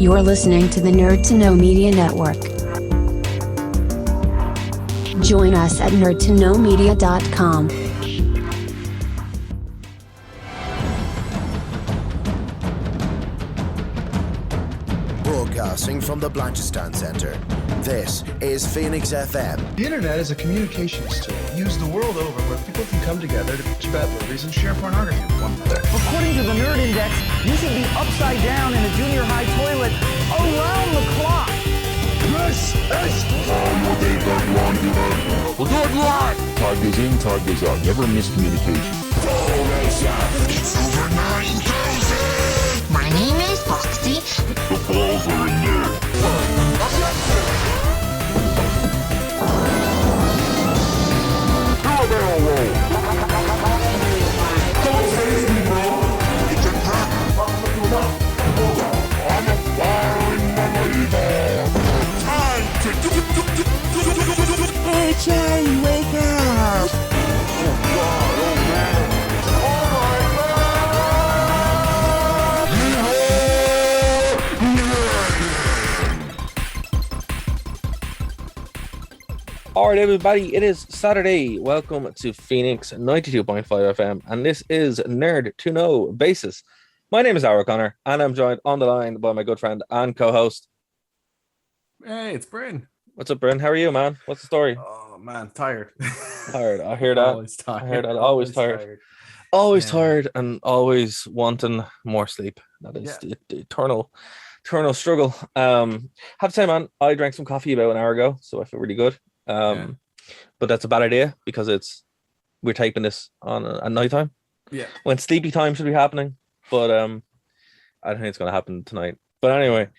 You're listening to the Nerd to Know Media Network. Join us at nerdtoknowmedia.com. Broadcasting from the Blanchistan Center, this is Phoenix FM. The internet is a communications tool used the world over where people can come together to bitch about movies and share pornography with one another. According to the Nerd Index, you should be upside down in a junior high toilet around the clock. This is We'll do it live! Tag goes in, tag goes out. Never miscommunication. It's over 9,000! My name is Foxy. The balls are in there. Do a barrel roll. Don't face me, bro. It's a trap. I'm a firing memory. Time to Hey, Charlie, wake up! Oh, God, oh, man. Oh, my God! Alright, everybody, it is Saturday. Welcome to Phoenix 92.5 FM, and this is Nerd to Know Basis. My name is Ira Connor, and I'm joined on the line by my good friend and co-host. Hey, it's Bryn. What's up, Bryn? How are you, man? What's the story? Oh man, tired. Tired. I hear that. Always tired. I hear that. Always tired. Always tired and always wanting more sleep. That is the eternal struggle. Have to say, man, I drank some coffee about an hour ago, so I feel really good. But that's a bad idea because we're taping this on at night time. Yeah. When sleepy time should be happening, but I don't think it's gonna happen tonight. But anyway.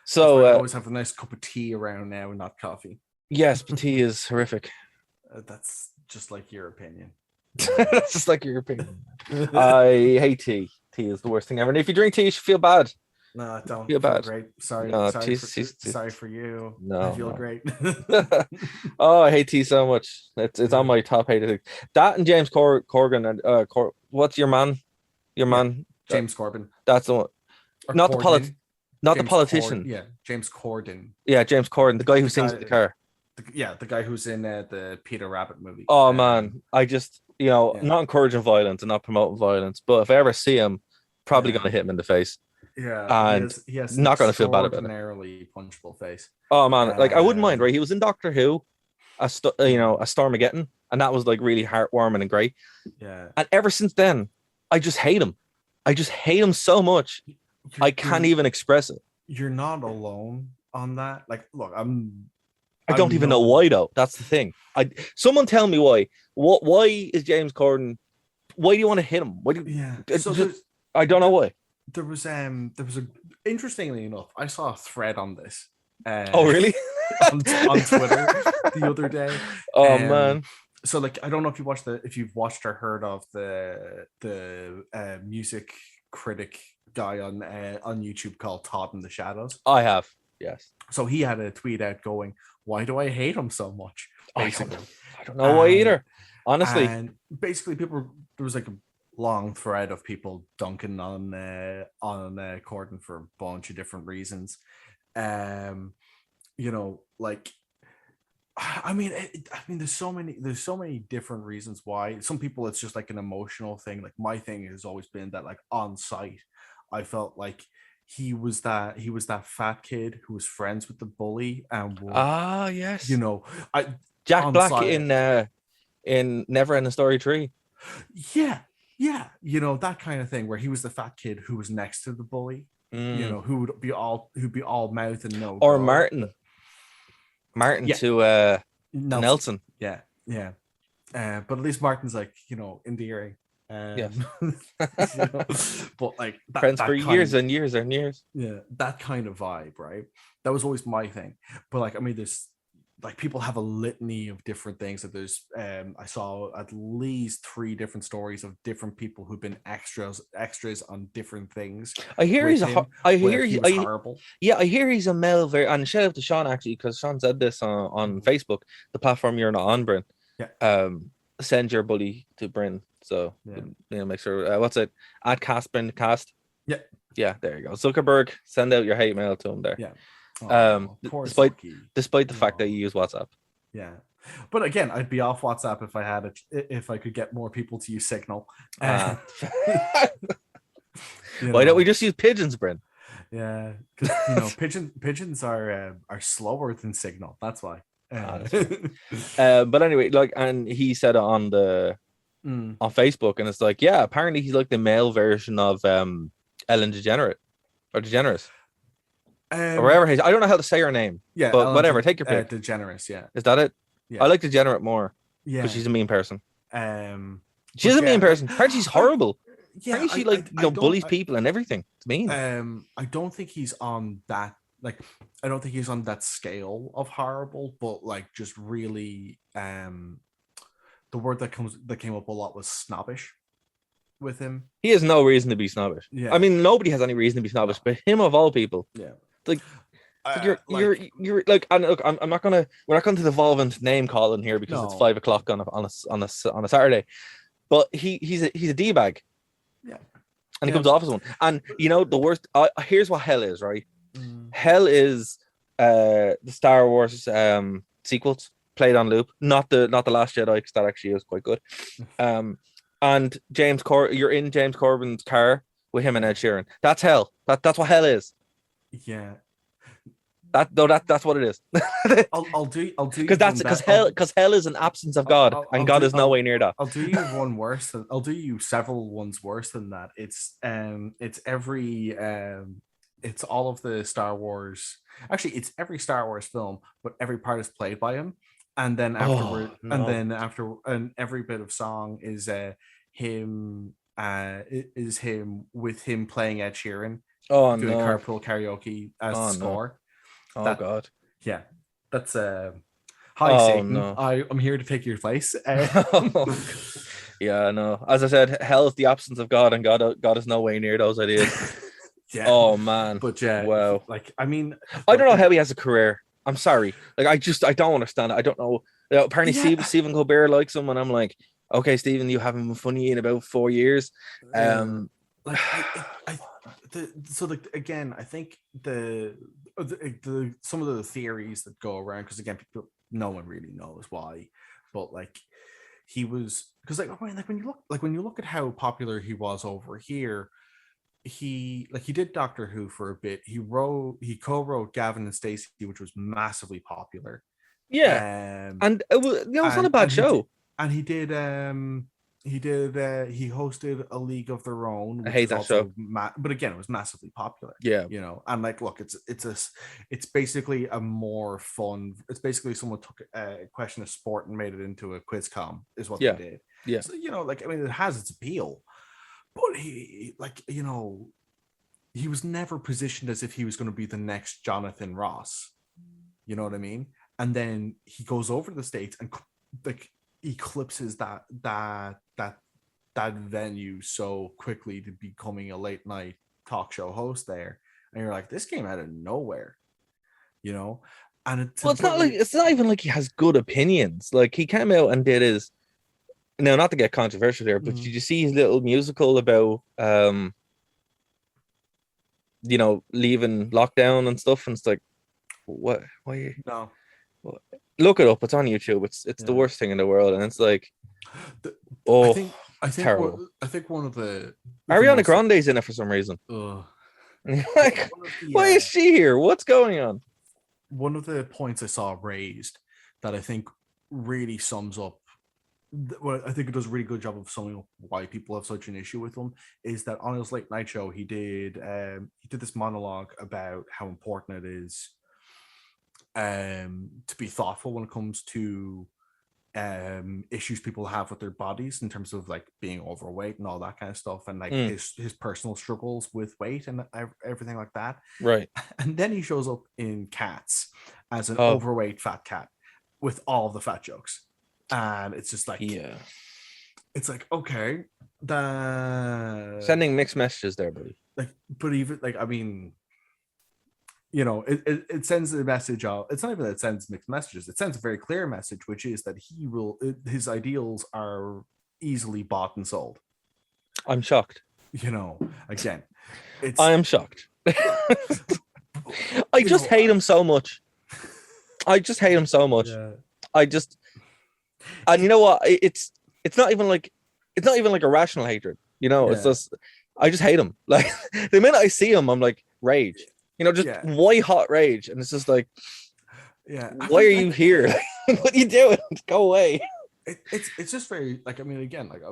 So I always have a nice cup of tea around now and not coffee. Yes, but tea is horrific. That's just like your opinion. That's just like your opinion. I hate tea. Tea is the worst thing ever. And if you drink tea, you should feel bad. No, don't feel bad. Great. Sorry. No, sorry for you. No, I feel great. Oh, I hate tea so much. It's on my top hated thing. That and James Corden and what's your man? Your man? James Corbin. That's the one. Or not Corden. Not the politician. James Corden. Yeah, James Corden, the guy who sings in the car. The guy who's in the Peter Rabbit movie. Oh, man. I just, not encouraging violence and not promoting violence, but if I ever see him, probably going to hit him in the face. Yeah. And he has not going to feel bad about it. Extraordinarily punchable face. Oh, man. Like, I wouldn't mind, right? He was in Doctor Who, a Stormageddon, and that was, like, really heartwarming and great. Yeah. And ever since then, I just hate him. I just hate him so much. I can't even express it. You're not alone on that. Like, look, I don't even know why though. That's the thing. Someone tell me why. Why is James Corden? Why do you want to hit him? I don't know why. There was interestingly enough, I saw a thread on this. Oh really? on Twitter the other day. Oh man. So like, I don't know if you've watched or heard of the music critic guy on YouTube called Todd in the Shadows. I have, yes. So he had a tweet out going, "Why do I hate him so much?" Basically, I don't know why either. Honestly, and basically, there was like a long thread of people dunking on Corden for a bunch of different reasons. Like. I mean, there's so many different reasons why. Some people, it's just like an emotional thing. Like my thing has always been that, like on site, I felt like he was that fat kid who was friends with the bully and yes, Jack Black site, in Never Ending Story 3. Yeah, that kind of thing where he was the fat kid who was next to the bully. Who'd be all mouth and no. Or Martin to Nelson. Yeah. But at least Martin's like, endearing. Yes. But like friends for years and years and years. Yeah, that kind of vibe, right? That was always my thing. But like, I mean, there's like people have a litany of different things. That there's I saw at least 3 different stories of different people who've been extras on different things. I hear he's horrible. Yeah, I hear he's a male. And shout out to Sean actually, because Sean said this on Facebook, the platform you're not on, Bryn. Yeah. Send your bully to Bryn. So make sure what's it? At Cast Bryn Cast. Yeah. Yeah, there you go. Zuckerberg, send out your hate mail to him there. Yeah. Oh, poor Zucky. Despite the fact that you use WhatsApp. Yeah, but again, I'd be off WhatsApp if I could get more people to use Signal. Why don't we just use pigeons, Bryn? Yeah, because pigeons are slower than Signal. That's why. But anyway, like, and he said it on on Facebook, and it's like, yeah, apparently he's like the male version of Ellen DeGeneres or DeGeneres. Or wherever I don't know how to say her name. Yeah, but Ellen whatever. Take your pick. DeGeneres, yeah. Is that it? Yeah. I like DeGenerate more. Yeah, because she's a mean person. She's a yeah, mean person. Apparently, she's horrible. Yeah, apparently, she bullies people and everything. It's mean. I don't think he's on that. Like, I don't think he's on that scale of horrible, but like, just really, the word that came up a lot was snobbish. With him, he has no reason to be snobbish. Yeah, I mean, nobody has any reason to be snobbish, but him of all people. Yeah. Like you're like, and look, we're not going to devolve into name calling here because it's 5 o'clock on a Saturday, but he's a D-bag. Yeah, and he comes off as one. And the worst. Here's what hell is, right? Hell is the Star Wars sequels played on loop, not the Last Jedi, because that actually is quite good. And you're in James Corbin's car with him and Ed Sheeran. That's hell. That's what hell is. Yeah. That's what it is. I'll do because hell is an absence of God, and God is no way near that. I'll do you one worse than I'll do you several ones worse than that. It's all of the Star Wars. Actually, it's every Star Wars film, but every part is played by him, and then afterward, and every bit of song is him with him playing Ed Sheeran. Doing carpool karaoke as the score. God. Yeah. That's hi Satan. No. I'm here to take your place. Yeah, no. As I said, hell is the absence of God, and God is no way near those ideas. Yeah. Oh man. But yeah, wow. Like, I mean, I don't know how he has a career. I'm sorry. Like, I don't understand it. I don't know. Apparently Stephen Colbert likes him, and I'm like, okay, Stephen, you haven't been funny in about 4 years. Again, I think the some of the theories that go around, because again, no one really knows why, but like he was, because when you look at how popular he was over here, he did Doctor Who for a bit. He co-wrote Gavin and Stacey, which was massively popular. Yeah, and it was not a bad show. He hosted A League of Their Own. I hate that show, but again, it was massively popular. Yeah, and like, look, it's basically a more fun. It's basically someone took a question of sport and made it into a quiz com. Is what they did. Yeah, so like, I mean, it has its appeal, but he was never positioned as if he was going to be the next Jonathan Ross. You know what I mean? And then he goes over to the States and like eclipses that venue so quickly to becoming a late night talk show host there, and you're like, this came out of nowhere, and it's not even like he has good opinions. Like, he came out and did his, now not to get controversial here, but did you see his little musical about leaving lockdown and stuff? And it's like, what? Why? No. Look it up. It's on YouTube. It's the worst thing in the world, and it's like, I think terrible. I think one of the Ariana Grande's in it for some reason. Like, why is she here? What's going on? One of the points I saw raised that I think really sums up. Well, I think it does a really good job of summing up why people have such an issue with him, is that on his late night show he did this monologue about how important it is to be thoughtful when it comes to issues people have with their bodies in terms of like being overweight and all that kind of stuff, and like his personal struggles with weight and everything like that. Right. And then he shows up in Cats as an overweight fat cat with all the fat jokes, and it's just like, it's like, okay, sending mixed messages there, buddy. Like, but even like, I mean, it sends a message of, it's not even that it sends mixed messages, it sends a very clear message, which is that his ideals are easily bought and sold. I'm shocked. Again, I am shocked. I just hate him so much. I just hate him so much. Yeah. And you know what? It's not even like a rational hatred. You know, it's just I just hate him. Like the minute I see him, I'm like rage. You know, just white hot rage, and it's just like, why are you here? What are you doing? Go away. It's just very like, I mean, again, like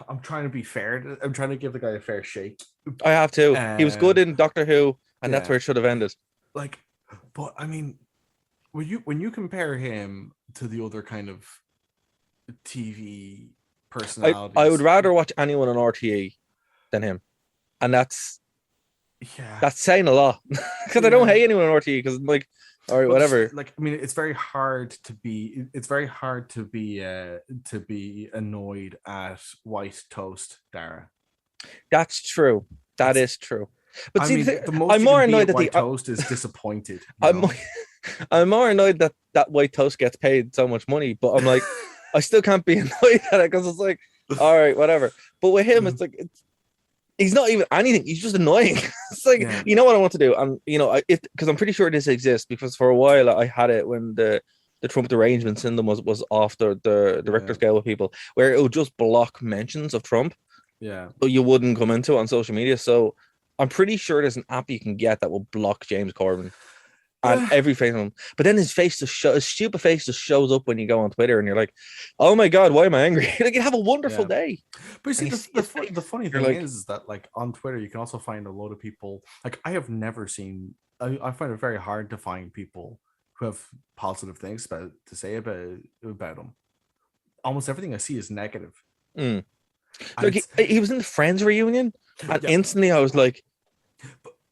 I'm trying to be fair. I'm trying to give the guy a fair shake. I have to. He was good in Doctor Who, and that's where it should have ended. Like, but I mean, when you compare him to the other kind of TV personalities, I would rather watch anyone on RTE than him, and that's saying a lot because I don't hate anyone on RTE because I'm like, all right, whatever. Like, I mean, it's very hard to be annoyed at white toast, Dara. That's true. That is true. But I see, mean, I'm more annoyed that white toast is disappointed. I'm more annoyed that white toast gets paid so much money, but I'm like, I still can't be annoyed at it because it's like, all right, whatever. But with him, it's like he's not even anything. He's just annoying. It's like, you know what I want to do? And you know, because I'm pretty sure this exists because for a while I had it when the Trump derangement syndrome was off the Richter scale with people, where it would just block mentions of Trump. Yeah. But you wouldn't come into it on social media. So I'm pretty sure there's an app you can get that will block James Corbyn and every face on him. But then his stupid face just shows up when you go on Twitter and you're like, oh my God, why am I angry? Like, you have a wonderful day. But you see, the funny thing is that like on Twitter, you can also find a load of people. Like I have never seen, I find it very hard to find people who have positive things to say about him. Almost everything I see is negative. Look, he was in the Friends reunion, and instantly I was like,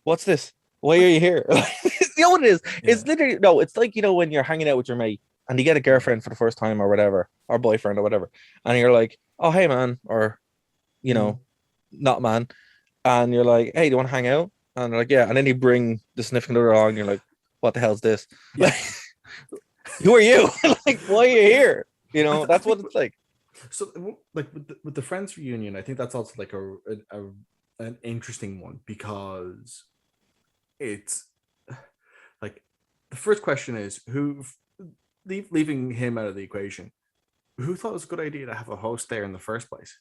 "What's this? Why are you here?" You know what it is? It's literally it's like, you know, when you're hanging out with your mate and you get a girlfriend for the first time or whatever, or boyfriend or whatever, and you're like, "Oh, hey man," or you know, "Not man," and you're like, "Hey, do you want to hang out?" And they're like, "Yeah," and then you bring the significant other along, and you're like, "What the hell's this? Like, who are you? Like, why are you here?" You know, that's what it's like. So, like with the Friends reunion, I think that's also like an interesting one because it's like the first question is who leaving him out of the equation. Who thought it was a good idea to have a host there in the first place?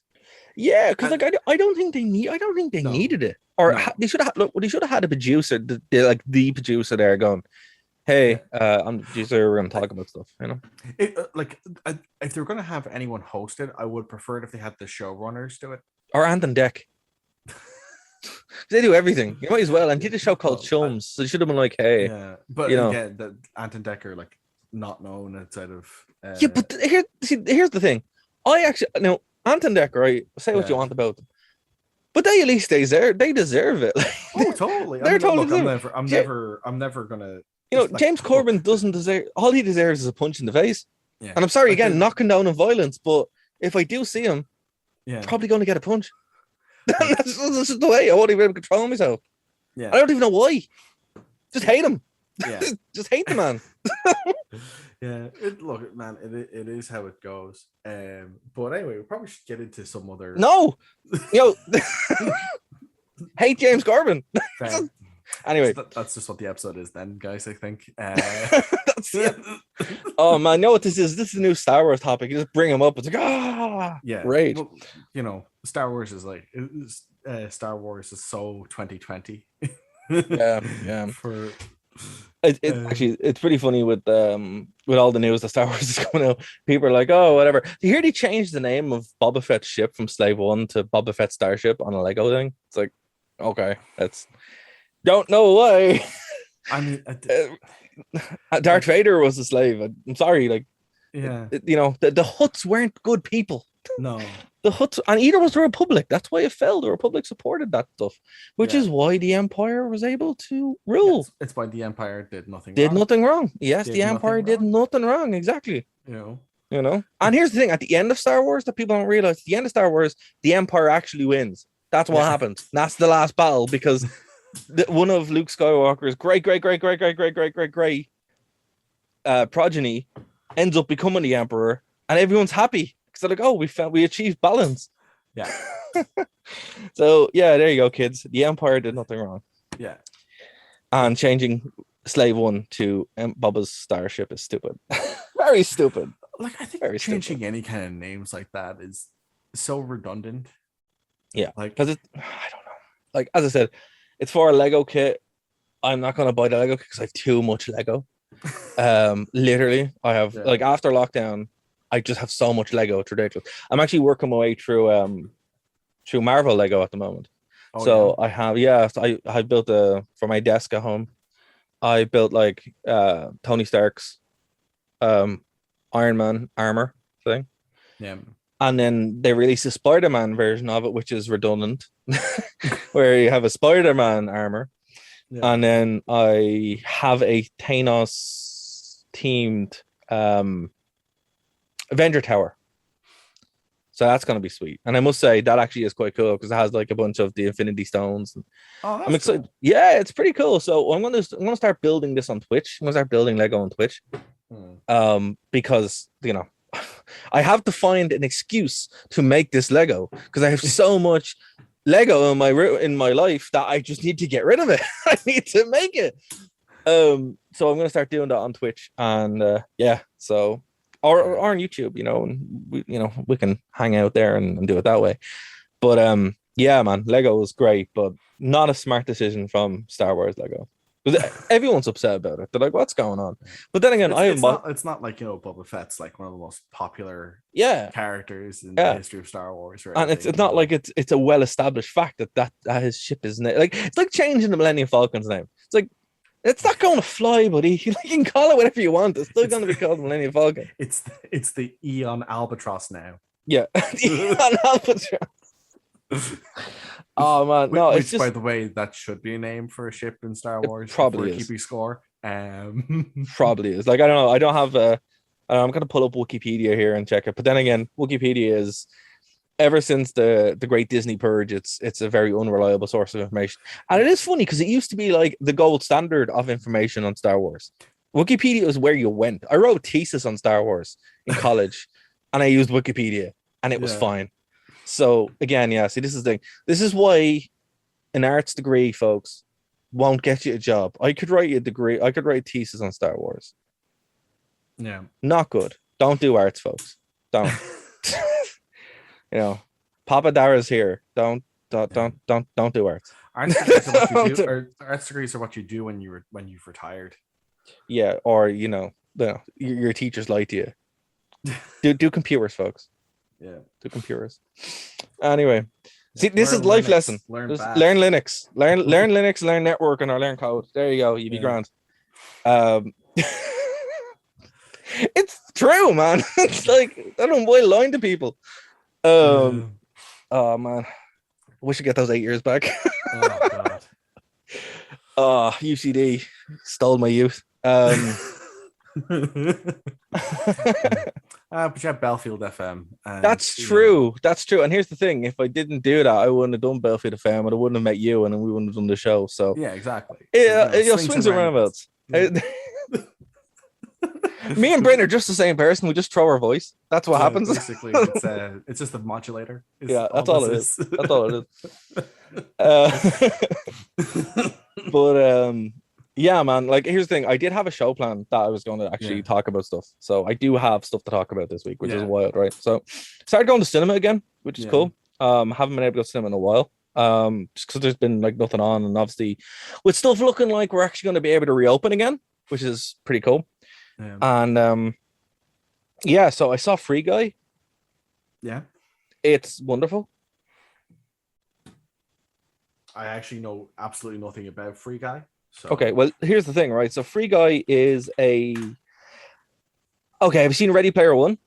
Yeah, because like I don't think they needed it, or they should have had a producer, the producer there going, "Hey, I'm the producer. We're gonna talk about stuff." You know, if they're gonna have anyone host it, I would prefer it if they had the showrunners do it, or Anton Deck. They do everything. You might as well. And did a show called Chums, so they should have been like, "Hey, but you know, again, the Anton Decker like not known outside of but here's the thing. I actually Anton Decker, right? Say what you want about them, but they at least they deserve it. Oh, totally. They're totally. Look, I'm never gonna. You know, James Corbyn doesn't deserve. All he deserves is a punch in the face. Yeah. And I'm sorry again, not condoning violence, but if I do see him, probably going to get a punch. That's just the way. I won't even be able to control myself. Yeah, I don't even know why. Just hate him. Yeah, just hate the man. Look, man, it is how it goes. But anyway, we probably should get into some other. No, hate James Corbyn. Anyway, so that's just what the episode is, then, guys. I think. That's it. Oh man, you know what this is? This is a new Star Wars topic. You just bring them up. It's like rage. Well, you know, Star Wars is like Star Wars is so 2020. Yeah. Actually, it's pretty funny with all the news that Star Wars is coming out. People are like, oh, whatever. You hear they changed the name of Boba Fett's ship from Slave One to Boba Fett Starship on a Lego thing? It's like, okay, that's don't know why. I mean, Darth Vader was a slave. I'm sorry, like, yeah, you know, the Hutts weren't good people. No, the Hutts, and either was the Republic. That's why it fell. The Republic supported that stuff, which is why the Empire was able to rule. It's why the Empire did nothing wrong. Yes, the Empire did nothing wrong. Exactly. You know. And here's the thing: at the end of Star Wars, that people don't realize, at the end of Star Wars, the Empire actually wins. That's what happens. That's the last battle because one of Luke Skywalker's great progeny ends up becoming the Emperor, and everyone's happy because they're like, "Oh, we achieved balance." Yeah. So yeah, there you go, kids. The Empire did nothing wrong. Yeah. And changing Slave One to Bubba's starship is stupid. Very stupid. Like, I think Very changing stupid. any kind of names like that is so redundant. Yeah, Like, because I don't know. Like, as I said, it's for a Lego kit. I'm not gonna buy the Lego kit because I have too much Lego. Literally, I have like after lockdown, I just have so much Lego. It's ridiculous. I'm actually working my way through Marvel Lego at the moment. Oh, So I have I built for my desk at home. I built like Tony Stark's Iron Man armor thing. Yeah. And then they released a Spider-Man version of it, which is redundant, where you have a Spider-Man armor. Yeah. And then I have a Thanos themed Avenger Tower. So that's going to be sweet. And I must say that actually is quite cool because it has like a bunch of the Infinity Stones. I'm excited. Cool. Yeah, it's pretty cool. So I'm going to start building this on Twitch. I'm going to start building Lego on Twitch. Because, you know, I have to find an excuse to make this Lego because I have so much Lego in my life that I just need to get rid of it. I need to make it. So I'm going to start doing that on Twitch and so or on YouTube, you know, and we can hang out there and do it that way. But yeah, man, Lego was great, but not a smart decision from Star Wars Lego. Everyone's upset about it. They're like, "What's going on?" But then again, it's not like, you know, Boba Fett's like one of the most popular characters in the history of Star Wars, right? And it's not like it's a well-established fact that his ship is like it's like changing the Millennium Falcon's name. It's like it's not going to fly, buddy. You can call it whatever you want. It's still going to be called Millennium Falcon. It's the Eon Albatross now. Yeah, Eon Albatross. Oh man, no! Which, it's just, by the way, that should be a name for a ship in Star Wars. Probably is. Keeping score. Probably is. Like I don't know. I don't have I'm gonna pull up Wikipedia here and check it. But then again, Wikipedia is ever since the Great Disney Purge, it's a very unreliable source of information. And it is funny because it used to be like the gold standard of information on Star Wars. Wikipedia was where you went. I wrote a thesis on Star Wars in college, and I used Wikipedia, and it was fine. So again, see, this is the thing. This is why an arts degree, folks, won't get you a job. I could write a degree. I could write a thesis on Star Wars. Yeah, not good. Don't do arts, folks. Don't. You know, Papa Dara's here. Don't do arts. Arts degrees are what you do when you've retired. Yeah, or you know, your teachers lie to you. Do computers, folks. Yeah, do computers. Anyway, see, this is life lesson. Learn Linux. Learn Linux. Learn networking or learn code. There you go. You'd be grand. It's true, man. It's like I don't know why lying to people. Oh man, I wish I get those 8 years back. Oh god. UCD stole my youth. But you have Belfield FM. That's true. That's true. And here's the thing: if I didn't do that, I wouldn't have done Belfield FM, and I wouldn't have met you, and then we wouldn't have done the show. So yeah, exactly. Yeah, swings and roundabouts. Me and Bryn are just the same person. We just throw our voice. That's what happens. Basically, it's just a modulator. That's all it is. That's all it is. But yeah, man. Like, here's the thing. I did have a show plan that I was going to actually talk about stuff. So I do have stuff to talk about this week, which is wild, right? So started going to cinema again, which is cool. Haven't been able to go to cinema in a while. Just because there's been like nothing on, and obviously with stuff looking like we're actually going to be able to reopen again, which is pretty cool. And so I saw Free Guy. Yeah, it's wonderful. I actually know absolutely nothing about Free Guy. So. Okay, well, here's the thing, right? So Free Guy is have you seen Ready Player One?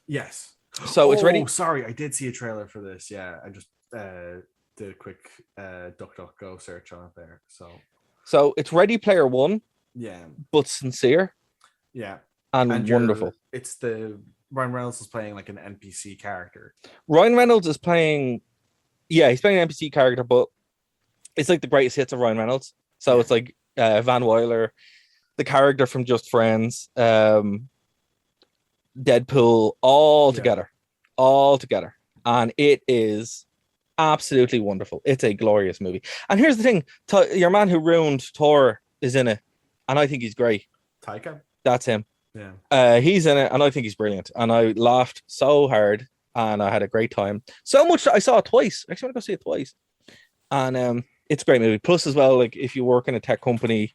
Yes. So it's ready. Sorry, I did see a trailer for this. Yeah, I just did a quick DuckDuckGo search on it there. So it's Ready Player One. Yeah, but sincere. Yeah, and wonderful. It's the Ryan Reynolds is playing like an NPC character. Ryan Reynolds is playing, he's playing an NPC character, but it's like the greatest hits of Ryan Reynolds. So it's like Van Wilder, the character from Just Friends, Deadpool, all together. and it is absolutely wonderful. It's a glorious movie. And here's the thing: your man who ruined Thor is in it, and I think he's great. Taika? That's him. Yeah. He's in it, and I think he's brilliant. And I laughed so hard, and I had a great time. So much that I saw it twice. I actually want to go see it twice. And it's a great movie. Plus, as well, like if you work in a tech company,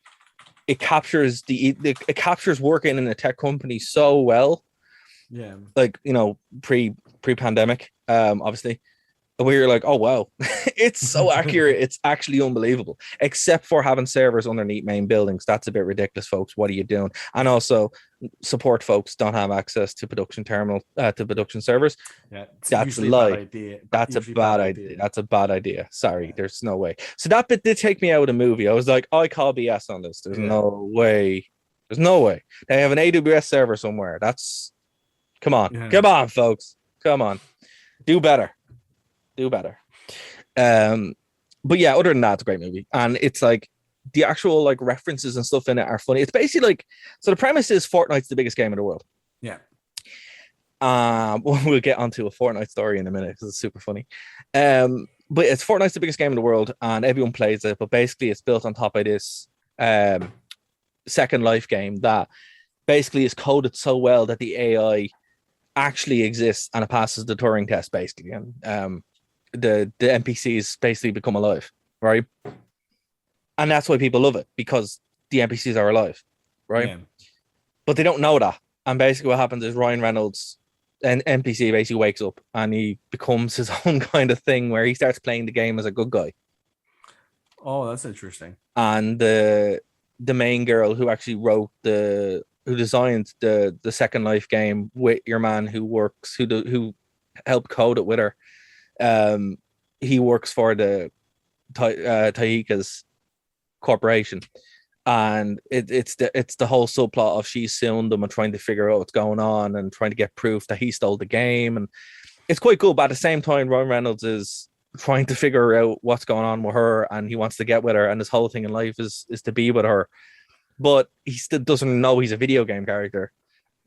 it captures it captures working in a tech company so well. Yeah. Like, you know, pre-pandemic, obviously, where you're like, oh wow, it's so accurate. It's actually unbelievable. Except for having servers underneath main buildings. That's a bit ridiculous, folks. What are you doing? And also, support folks don't have access to production servers. Yeah, that's a lie. That's a bad idea. That's a bad idea. Sorry, there's no way. So that bit did take me out of the movie. I was like, I call BS on this. There's no way. There's no way. They have an AWS server somewhere. Come on. Come on, folks. Come on. Do better. But yeah, other than that, it's a great movie. And it's like the actual like references and stuff in it are funny. It's basically like, so the premise is Fortnite's the biggest game in the world. Yeah. We'll get onto a Fortnite story in a minute because it's super funny. But it's Fortnite's the biggest game in the world and everyone plays it, but basically it's built on top of this Second Life game that basically is coded so well that the AI actually exists and it passes the Turing test basically. And the NPCs basically become alive, right? And that's why people love it, because the NPCs are alive, right? Yeah. But they don't know that. And basically what happens is Ryan Reynolds, an NPC, basically wakes up and he becomes his own kind of thing where he starts playing the game as a good guy. Oh, that's interesting. And the main girl who actually who designed the Second Life game with your man who helped code it with her. He works for the Taika's corporation, and it's the whole subplot of she's suing them and trying to figure out what's going on and trying to get proof that he stole the game, and it's quite cool. But at the same time, Ryan Reynolds is trying to figure out what's going on with her, and he wants to get with her, and his whole thing in life is to be with her, but he still doesn't know he's a video game character.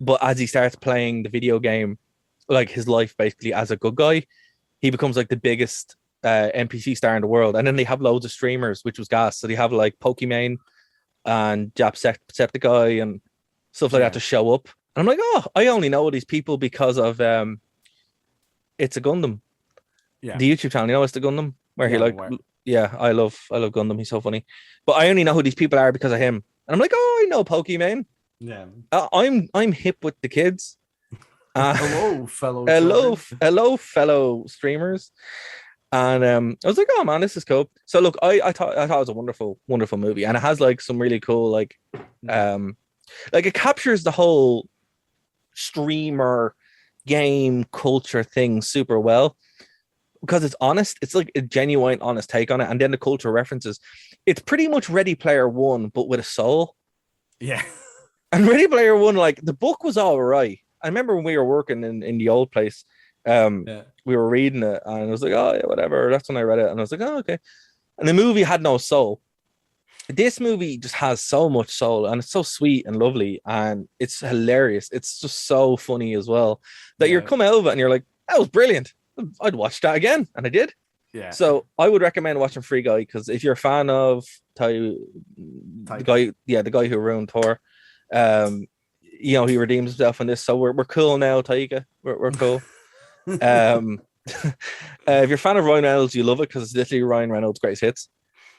But as he starts playing the video game, like his life basically as a good guy, he becomes like the biggest NPC star in the world. And then they have loads of streamers, which was gas. So they have like Pokimane and Jacksepticeye and stuff like that to show up. And I'm like, oh, I only know these people because of It's a Gundam. Yeah. The YouTube channel, you know, It's the Gundam, where he like, I love Gundam. He's so funny. But I only know who these people are because of him. And I'm like, oh, I know Pokimane. Yeah. I'm hip with the kids. Hello, fellow streamers. And I was like, oh man, this is cool. So look, I thought it was a wonderful movie, and it has like some really cool like it captures the whole streamer game culture thing super well, because it's honest. It's like a genuine honest take on it, and then the culture references. It's pretty much Ready Player One but with a soul. Yeah. And Ready Player One, like the book was all right. I remember when we were working in the old place, we were reading it and I was like, oh yeah, whatever. That's when I read it. And I was like, oh, okay. And the movie had no soul. This movie just has so much soul, and it's so sweet and lovely, and it's hilarious. It's just so funny as well that you're come out of it and you're like, that was brilliant. I'd watch that again. And I did. Yeah. So I would recommend watching Free Guy, because if you're a fan of the guy who ruined Thor, you know, he redeems himself in this, so we're cool now, Taika. We're cool. If you're a fan of Ryan Reynolds, you love it because it's literally Ryan Reynolds' greatest hits.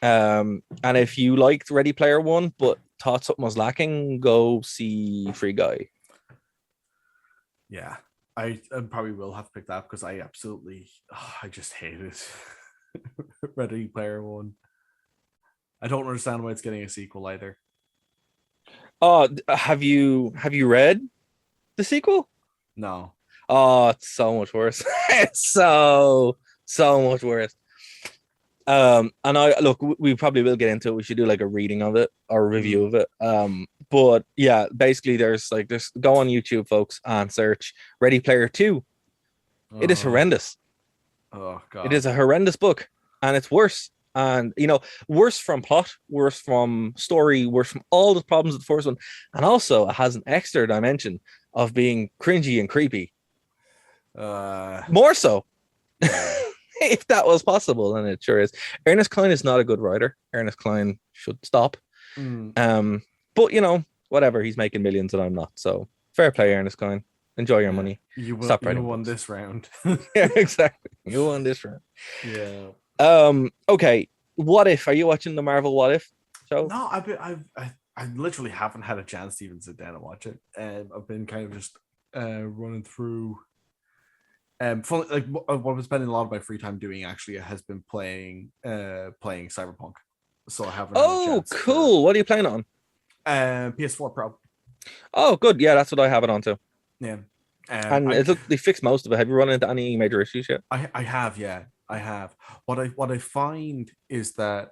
And if you liked Ready Player One but thought something was lacking, go see Free Guy. Yeah, I probably will have to pick that up because I just hate it. Ready Player One. I don't understand why it's getting a sequel either. Oh, have you read the sequel? No. Oh, it's so much worse. It's so much worse. And we probably will get into it. We should do like a reading of it or a review of it. But yeah, basically there's go on YouTube, folks, and search Ready Player 2. It is horrendous. Oh god. It is a horrendous book, and it's worse. And, you know, worse from plot, worse from story, worse from all the problems of the first one. And also, it has an extra dimension of being cringy and creepy. More so. If that was possible, and it sure is. Ernest Cline is not a good writer. Ernest Cline should stop. But whatever. He's making millions, and I'm not. So fair play, Ernest Cline. Enjoy your money. Stop writing won books. this round. Yeah, exactly. You won this round. Yeah. Okay. What If? Are you watching the Marvel What If show? No, I literally haven't had a chance to even sit down and watch it. I've been kind of just running through. What I've been spending a lot of my free time doing actually has been playing Cyberpunk. So I haven't. Oh, cool! What are you playing on? PS4 Pro. Oh, good. Yeah, that's what I have it on too. Yeah. And they fixed most of it. Have you run into any major issues yet? I have, yeah. I have. What I find is that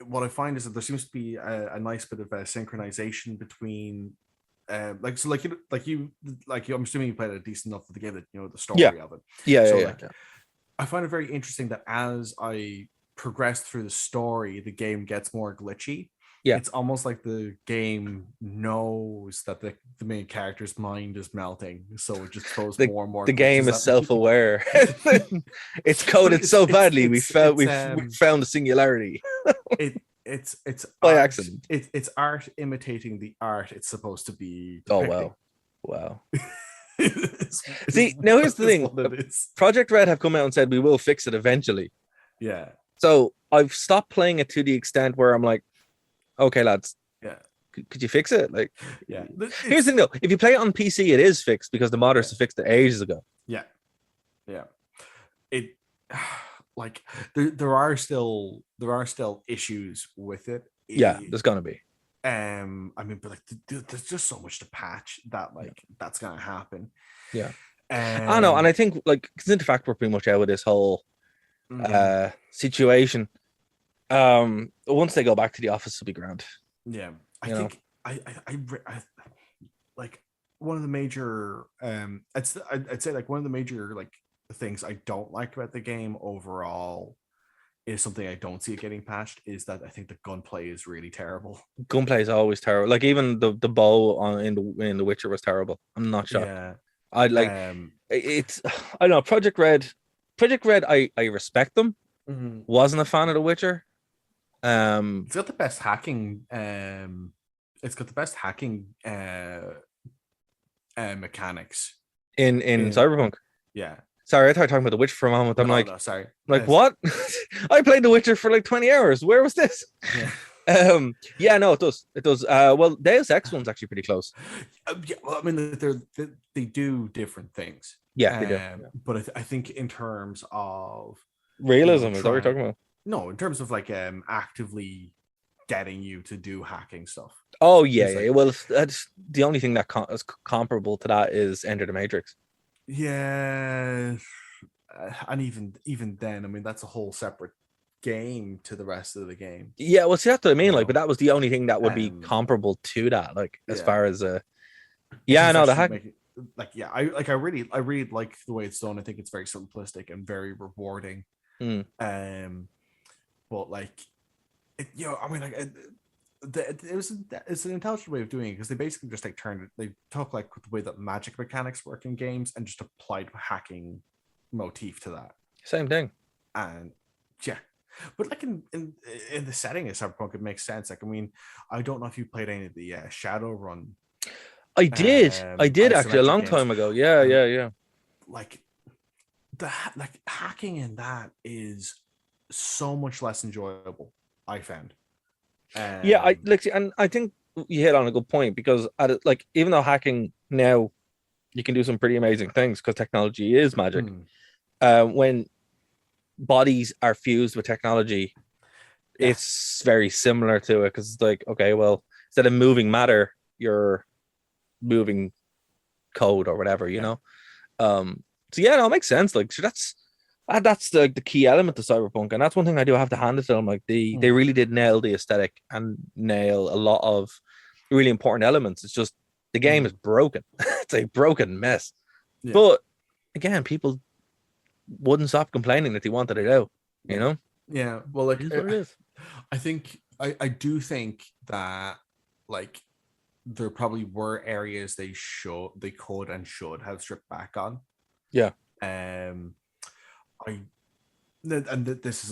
there seems to be a nice bit of synchronization between I'm assuming you played a decent enough of the game that you know the story of it. Yeah. I find it very interesting that as I progress through the story, the game gets more glitchy. Yeah, it's almost like the game knows that the main character's mind is melting, so it just throws more and more. The game is self-aware. It's coded so badly. We found the singularity. It's by art, accident. It's art imitating the art it's supposed to be depicting. Wow. See, now here's the thing. Projekt Red have come out and said we will fix it eventually. Yeah. So I've stopped playing it to the extent where I'm like, okay, lads. Yeah. Could you fix it? Like, yeah. Here's the thing though. If you play it on PC, it is fixed because the modders have fixed it ages ago. Yeah. It like there are still issues with it. Yeah, there's gonna be. I mean, but like, there's just so much to patch that that's gonna happen. Yeah. I know, and I think like consider the fact we're pretty much out of this whole situation. Once they go back to the office, it'll be grand. Yeah, I think I like one of the major I'd say like one of the major like things I don't like about the game overall is something I don't see it getting patched is that I think the gunplay is really terrible. Gunplay is always terrible. Like even the bow in the Witcher was terrible. I'm not shocked. Yeah. I like it's I don't know Projekt Red I respect them. Mm-hmm. Wasn't a fan of the Witcher. It's got the best hacking mechanics in Cyberpunk. Yeah. Sorry, I thought you were talking about The Witcher for a moment. I'm no, sorry. Like, what? I played The Witcher for like 20 hours. Where was this? Yeah. No, it does. It does. Well, Deus Ex one's actually pretty close. Yeah, well, I mean, they do different things. Yeah, they do. But I think in terms of realism, is that what you're talking about? No, in terms of like actively getting you to do hacking stuff. Oh, yeah. Well, that's the only thing that is comparable to that is Enter the Matrix. Yeah, and even then, I mean, that's a whole separate game to the rest of the game. Yeah, well, see, that's what I mean. Like, but that was the only thing that would be comparable to that. Like, as far as the hack. I really like the way it's done. I think it's very simplistic and very rewarding. But like, I mean, like. It's an intelligent way of doing it because they basically just they took like the way that magic mechanics work in games and just applied hacking motif to that. Same thing. And yeah, but like in the setting of Cyberpunk, it makes sense. Like, I mean, I don't know if you played any of the Shadowrun. I did actually a long time ago. Yeah. Like hacking in that is so much less enjoyable, I found. And I think you hit on a good point because even though hacking now you can do some pretty amazing things because technology is magic. When bodies are fused with technology, it's very similar to it because it's like, okay, well, instead of moving matter, you're moving code or whatever, you know. So it makes sense. Like, so that's the key element to Cyberpunk, and that's one thing I do have to hand it to them. Like they really did nail the aesthetic and nail a lot of really important elements. It's just the game is broken. It's a broken mess. Yeah. But again, people wouldn't stop complaining that they wanted it out. You know? Yeah. Well, like it is. I think I do think that like there probably were areas they could and should have stripped back on. Yeah. this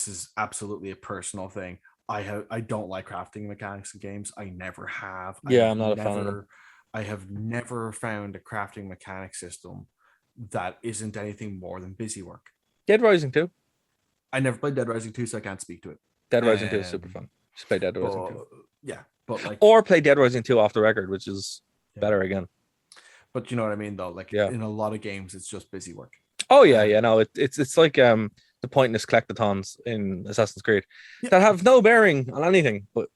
is absolutely a personal thing. I don't like crafting mechanics in games. I never have. I'm not a fan of them. I have never found a crafting mechanic system that isn't anything more than busy work. Dead Rising 2. I never played Dead Rising 2, so I can't speak to it. Dead Rising 2 is super fun. Just play Dead Rising 2. Yeah, but like, or play Dead Rising 2 off the record, which is better again. But you know what I mean, though. Like in a lot of games, it's just busy work. Oh yeah. No, it's like the pointless collectathons in Assassin's Creed that have no bearing on anything. But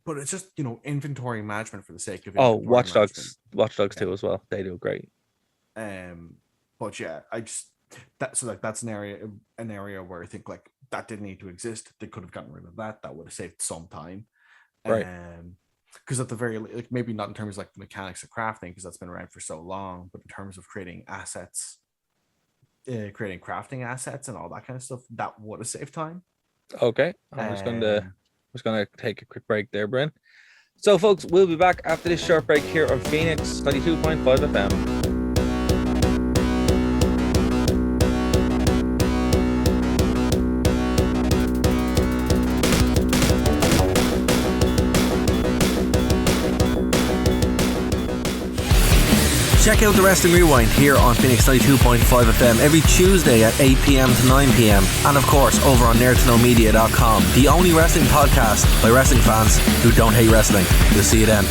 but it's just inventory management for the sake of it. Watch Dogs 2 as well. They do great. But yeah, that's an area where I think like that didn't need to exist. They could have gotten rid of that. That would have saved some time. Right. Because at the very maybe not in terms of like the mechanics of crafting, because that's been around for so long, but in terms of creating assets, creating crafting assets and all that kind of stuff, that would have saved time. Okay, I'm just gonna take a quick break there, Bryn. So folks, we'll be back after this short break here on Phoenix 92.5 FM. Check out the Wrestling Rewind here on Phoenix 92.5 FM every Tuesday at 8 p.m. to 9 p.m. And of course, over on nerdtoknowmedia.com, the only wrestling podcast by wrestling fans who don't hate wrestling. We'll see you then.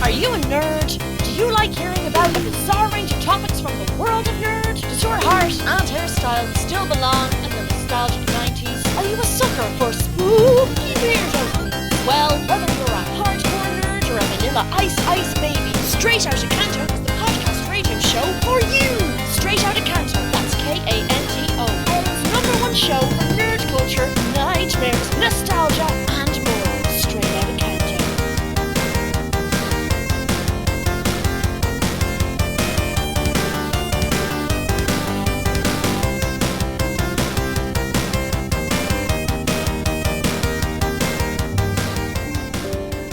Are you a nerd? Do you like hearing about the bizarre range of topics from the world of nerd? Does your heart and hairstyle still belong in the nostalgic 90s? Are you a sucker for spooky weirdos? Well, whether you're a hardcore nerd or a vanilla ice baby, Straight Outta Canto is the podcast radio show for you. Straight Outta Canto, that's Kanto. Ireland's #1 show for nerd culture, nightmares, nostalgia, and more. Straight Outta Canto.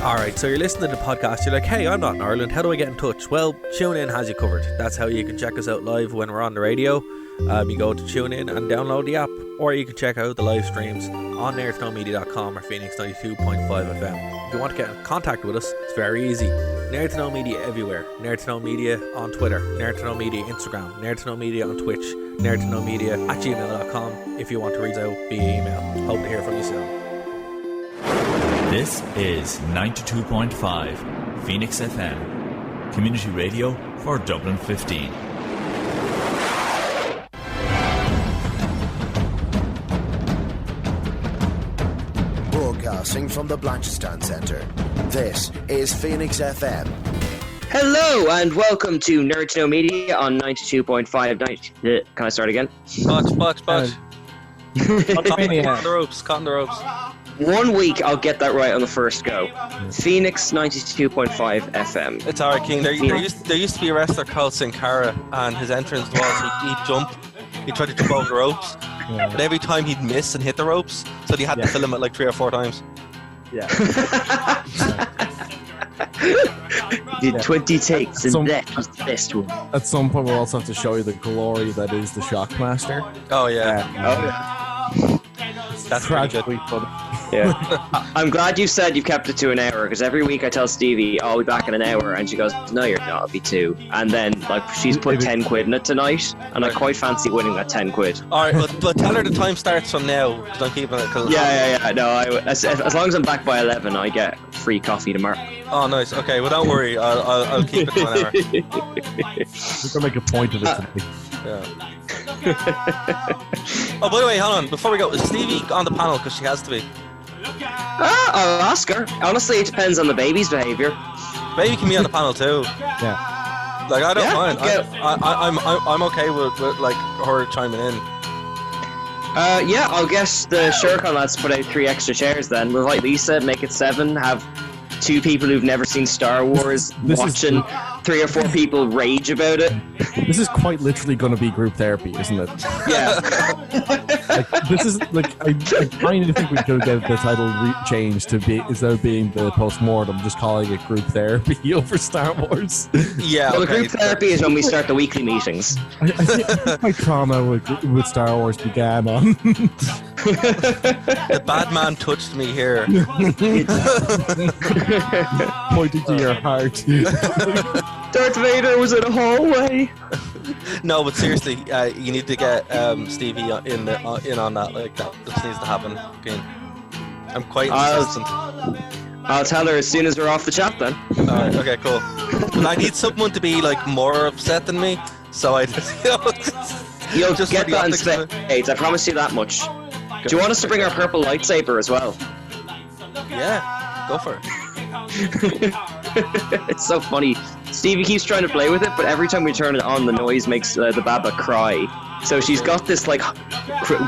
Alright, so you're listening to the podcast, you're like, hey, I'm not in Ireland, how do I get in touch? Well, TuneIn has you covered. That's how you can check us out live when we're on the radio. You go to TuneIn and download the app, or you can check out the live streams on nerdtoknowmedia.com or Phoenix 92.5 FM. If you want to get in contact with us, it's very easy. Nerd to Know Media everywhere. Nerd to Know Media on Twitter, Nerd to Know Media Instagram, Nerd to Know Media on Twitch, Nerd to Know Media at gmail.com if you want to reach out via email. Hope to hear from you soon. This is 92.5 Phoenix FM, community radio for Dublin 15. Broadcasting from the Blanchardstown Centre, this is Phoenix FM. Hello and welcome to Nerd to Know Media on 92.5. Can I start again? Box. Caught the ropes. 1 week, I'll get that right on the first go. Phoenix 92.5 FM. It's alright, King. There used to be a wrestler called Sin Cara, and his entrance was he'd jump. He'd try to jump over the ropes, but every time he'd miss and hit the ropes, so he had to film it like 3 or 4 times. Yeah. Did 20 takes, and that was the best one. At some point, we'll also have to show you the glory that is the Shockmaster. Oh yeah. That's tragically funny. Yeah. I'm glad you said you've kept it to an hour, because every week I tell Stevie, I'll be back in an hour, and she goes, no, you're not, it'll be 2. And then, like, she's put 10 quid in it tonight, and I quite fancy winning that 10 quid. Alright, but tell her the time starts from now, because I'm keeping it. Yeah. No, as long as I'm back by 11, I get free coffee tomorrow. Oh, nice. Okay, well, don't worry. I'll keep it to an hour. We're going to make a point of it today. Yeah. Oh, by the way, hold on. Before we go, is Stevie on the panel? Because she has to be. I'll ask her. Honestly, it depends on the baby's behaviour. Baby can be on the panel too. Yeah. Like, I don't mind. Yeah. I'm okay with like her chiming in. Yeah, I'll guess the Shurikon lads put out 3 extra chairs then. We'll invite Lisa, make it 7, have 2 people who've never seen Star Wars watching 3 or 4 people rage about it. This is quite literally going to be group therapy, isn't it? Yeah. Like, this is like I kind of think we could get the title changed to be, instead of being the post-mortem, just calling it group therapy over Star Wars. Yeah. Well, the okay. group therapy is when we start the weekly meetings. I think my trauma with Star Wars began on. The bad man touched me here. Pointing to your heart. Darth Vader was in a hallway. No, but seriously, you need to get Stevie in on that. Like that just needs to happen. Okay. I'm quite insistent. I'll tell her as soon as we're off the chat then. Alright, okay, cool. But I need someone to be like more upset than me, so I just, You'll just get for the that in optics of it. spades, I promise you that much. Do you want us to bring our purple lightsaber as well? Yeah, go for it. It's so funny. Stevie keeps trying to play with it, but every time we turn it on, the noise makes the Baba cry. So she's got this like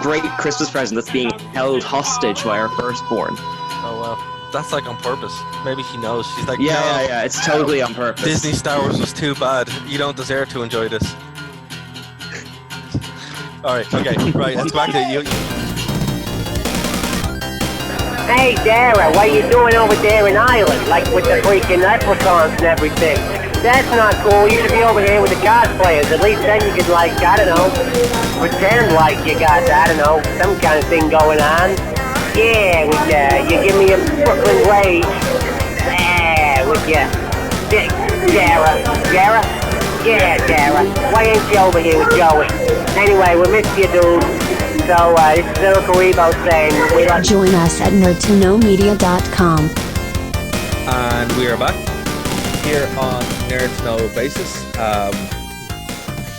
great Christmas present that's being held hostage by her firstborn. Oh wow, that's like on purpose. Maybe she knows. She's like, Yeah, it's totally on purpose. Disney Star Wars was too bad. You don't deserve to enjoy this. All right, okay, right. Let's back to you. Hey Dara, what are you doing over there in Ireland? Like with the freaking leprechauns and everything. That's not cool. You should be over here with the cosplayers. At least then you could, like, I don't know, pretend like you got, I don't know, some kind of thing going on. Yeah, with you give me a Brooklyn rage. Yeah, with you. Dara? Yeah, Dara. Why ain't you over here with Joey? Anyway, we missed you, dude. So, this is Little Karibo saying we like... Join us at nerdtoknowmedia.com. And we are back here on Nerd to Know Basis.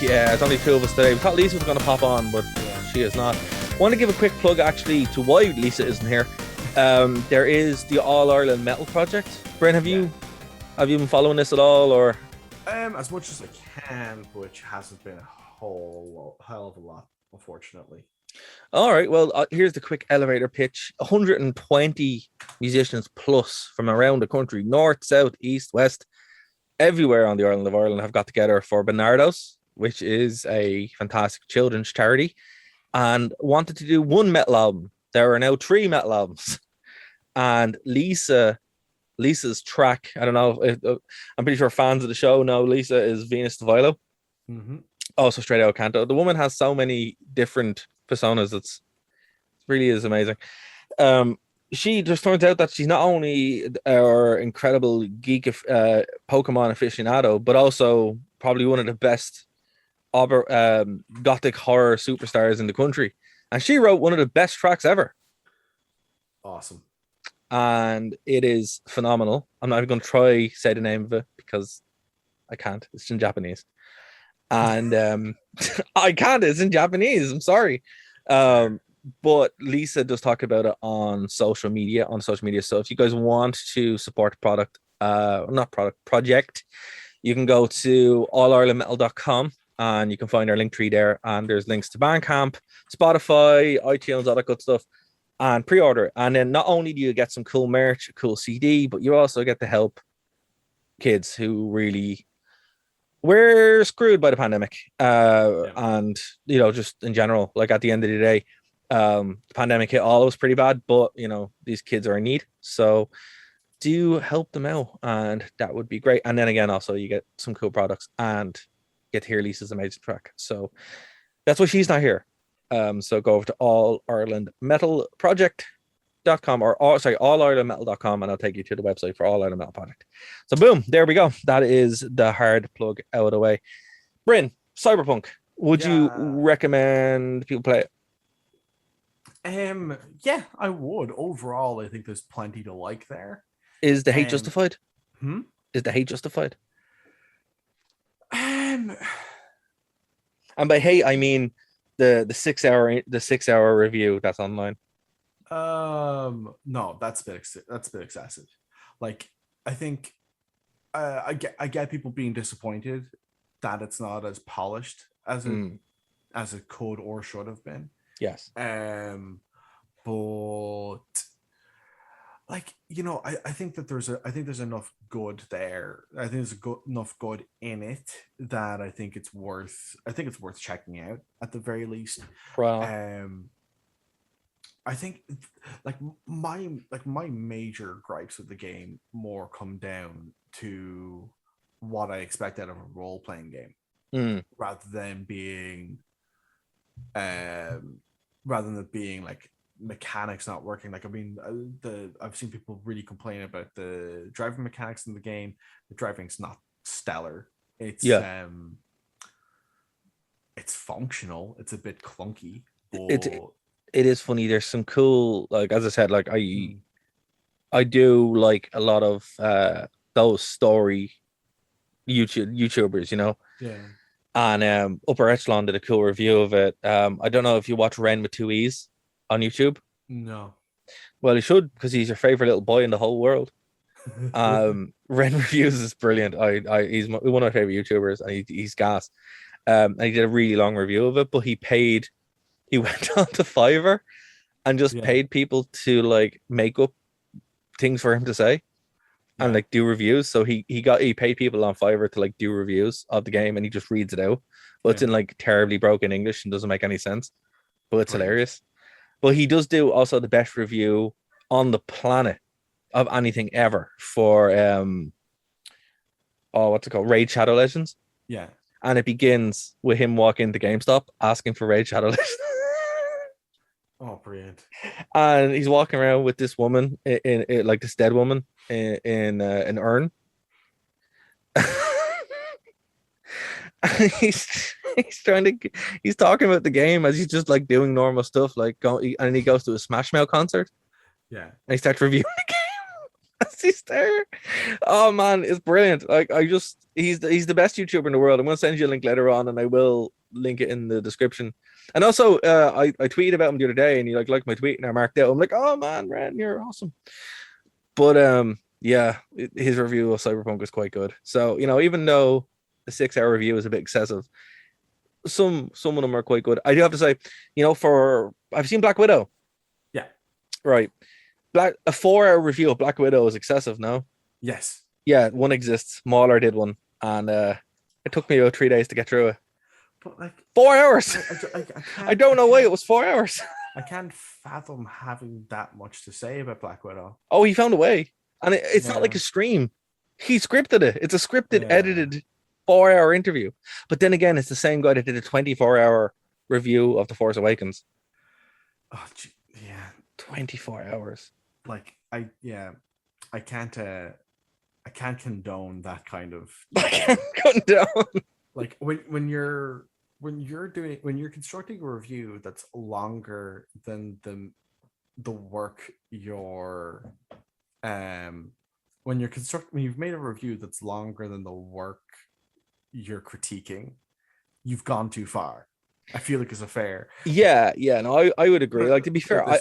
Yeah, it's only two of us today. We thought Lisa was going to pop on, but she is not. Want to give a quick plug actually to why Lisa isn't here. There is the All Ireland Metal Project. Bryn, have you been following this at all, or? As much as I can, which hasn't been a hell of a lot, unfortunately. All right, well, here's the quick elevator pitch. 120 musicians plus from around the country, north, south, east, west, everywhere on the island of Ireland have got together for Bernardo's, which is a fantastic children's charity, and wanted to do one metal album. There are now 3 metal albums. And Lisa's track, I don't know, I'm pretty sure fans of the show know Lisa is Venus de Vilo. Mm-hmm. Also straight out Canto. The woman has so many different personas. It really is amazing. She just turns out that she's not only our incredible geek Pokemon aficionado, but also probably one of the best gothic horror superstars in the country. And she wrote one of the best tracks ever. Awesome. And it is phenomenal. I'm not even going to try say the name of it because I can't. It's in Japanese. And I can't. It's in Japanese. I'm sorry. But Lisa does talk about it on social media. So if you guys want to support the project, you can go to allirelandmetal.com and you can find our link tree there. And there's links to Bandcamp, Spotify, iTunes, all that good stuff. And pre-order. And then not only do you get some cool merch, a cool CD, but you also get to help kids who really were screwed by the pandemic. And, you know, just in general, like at the end of the day, the pandemic hit all of us pretty bad, but, you know, these kids are in need. So do help them out, and that would be great. And then again, also, you get some cool products and get to hear Lisa's amazing track. So that's why she's not here. So go over to allirelandmetalproject.com or allirelandmetal.com, and I'll take you to the website for All Ireland Metal Project. So boom, there we go. That is the hard plug out of the way. Bryn, Cyberpunk, would you recommend people play it? Yeah, I would. Overall, I think there's plenty to like there. Is the hate justified? Is the hate justified? And by hate, I mean the 6 hour review that's online. No, that's a bit excessive. Like, I think I get people being disappointed that it's not as polished as it could or should have been. Yes. But like, you know, I think that there's enough good there. I think there's enough good in it that I think it's worth checking out at the very least. Wow. I think like my major gripes with the game more come down to what I expect out of a role playing game, rather than being like mechanics not working. Like, I mean, I've seen people really complain about the driving mechanics in the game. The driving's not stellar. It's it's functional. It's a bit clunky. It is funny. There's some cool, like, as I said, like I do like a lot of those story YouTubers, you know. Yeah. And Upper Echelon did a cool review of it. I don't know if you watch Ren with two E's on YouTube. No. Well, you should, because he's your favorite little boy in the whole world. Ren Reviews is brilliant. He's one of my favorite YouTubers, and he's gas. And he did a really long review of it, but he went on to Fiverr and just paid people to like make up things for him to say and like do reviews. So he paid people on Fiverr to like do reviews of the game, and he just reads it out, but it's in like terribly broken English and doesn't make any sense, but it's hilarious. But he does do also the best review on the planet of anything ever for what's it called, Raid Shadow Legends. Yeah. And it begins with him walking into GameStop asking for Raid Shadow Legends. Oh, brilliant. And he's walking around with this woman in like this dead woman in an urn. And he's talking about the game as he's just like doing normal stuff, like and he goes to a Smash Mouth concert. Yeah. And he starts reviewing the game as he's there. Oh man, it's brilliant. Like, he's the best YouTuber in the world. I'm gonna send you a link later on, and I will link it in the description. And also, I tweeted about him the other day, and he liked my tweet, and I marked out. I'm like, oh man, Ren, you're awesome. But his review of Cyberpunk is quite good. So, you know, even though the 6-hour review is a bit excessive, some of them are quite good. I do have to say, you know, I've seen Black Widow. Yeah. Right. A 4-hour review of Black Widow is excessive, no? Yes. Yeah, one exists. Mauler did one, and it took me about 3 days to get through it. But like 4 hours. I don't know why it was 4 hours. I can't fathom having that much to say about Black Widow. Oh, he found a way, and it's not like a stream. He scripted it. It's a scripted, edited 4-hour interview. But then again, it's the same guy that did a 24-hour review of The Force Awakens. Oh, 24 hours. Like, I can't condone that kind of. I can't condone. Like, when you're constructing a review that's longer than the work when you've made a review that's longer than the work you're critiquing, you've gone too far. I feel like it's a fair. Yeah, no, I would agree. Like, to be fair, I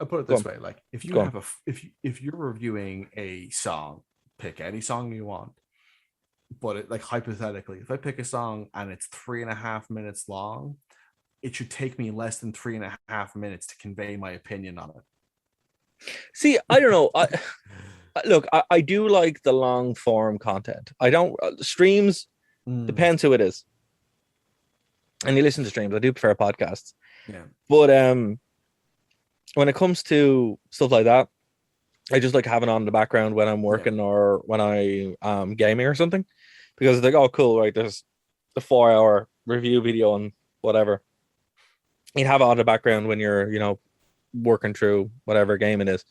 put it this way: like, if you have if you're reviewing a song, pick any song you want. But like, hypothetically, if I pick a song and it's 3.5 minutes long, it should take me less than 3.5 minutes to convey my opinion on it. See, I don't know. I do like the long form content. I don't streams. Depends who it is. And you listen to streams. I do prefer podcasts. Yeah. But when it comes to stuff like that, I just like having it on in the background when I'm working or when I'm gaming or something, because it's like, oh, cool, right? There's the 4-hour review video on whatever. You'd have it on the background when you're, you know, working through whatever game it is.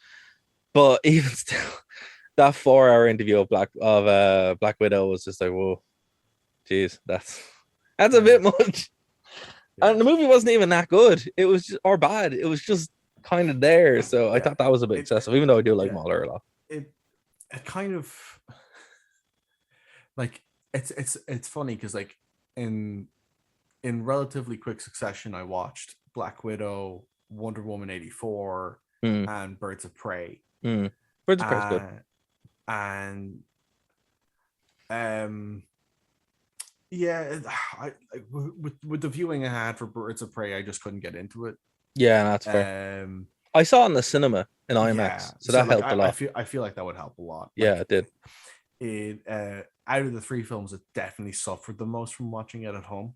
But even still, that 4-hour interview of Black Widow was just like, whoa, geez, that's a bit much. And the movie wasn't even that good. It was just, or bad. It was just kind of there. So I thought that was a bit excessive, even though I do like Mahler a lot. It kind of like it's funny because like in relatively quick succession, I watched Black Widow, Wonder Woman 84, and Birds of Prey. Birds of Prey is good. And with the viewing I had for Birds of Prey, I just couldn't get into it. Yeah, that's fair. I saw it in the cinema in IMAX, so that helped a lot. I feel like that would help a lot. Yeah, it did. Out of the 3 films, it definitely suffered the most from watching it at home.